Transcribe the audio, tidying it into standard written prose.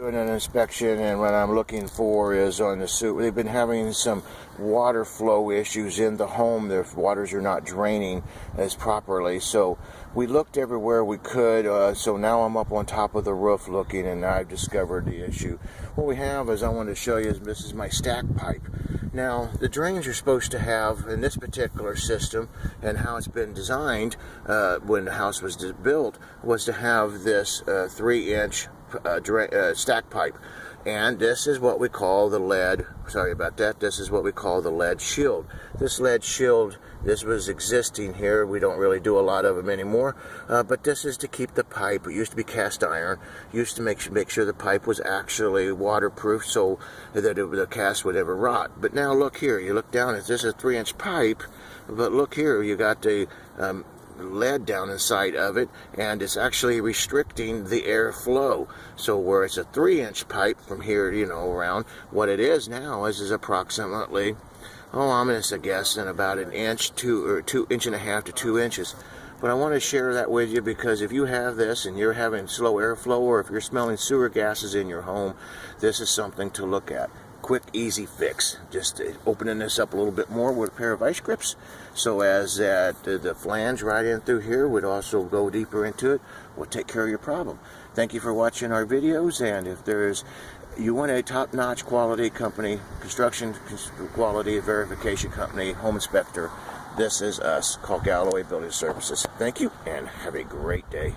having an inspection, and what I'm looking for is on the sewer. They've been having some water flow issues in the home. Their waters are not draining as properly, so we looked everywhere we could. So now I'm up on top of the roof looking, and I've discovered the issue. What we have is, I wanted to show you, is this is my stack pipe. Now, the drains you're supposed to have in this particular system, and how it's been designed when the house was built, was to have this 3-inch stack pipe. And this is what we call the lead, sorry about that, this is what we call the lead shield. This lead shield, this was existing here. We don't really do a lot of them anymore, but this is to keep the pipe. It used to be cast iron, used to make sure the pipe was actually waterproof so that the cast would never rot. But now look here, you look down, this is a 3-inch pipe, but look here, you got the lead down inside of it, and it's actually restricting the airflow. So where it's a 3-inch pipe from here, around, what it is now is approximately, I'm going to guess, in about an inch, 1.5 to 2 inches. But I want to share that with you, because if you have this and you're having slow airflow, or if you're smelling sewer gases in your home, this is something to look at. Quick, easy fix. Just opening this up a little bit more with a pair of vice grips, so as that the flange right in through here would also go deeper into it, will take care of your problem. Thank you for watching our videos, and if you want a top-notch quality company, construction quality verification company, home inspector, this is us. Call Galloway Building Services. Thank you, and have a great day.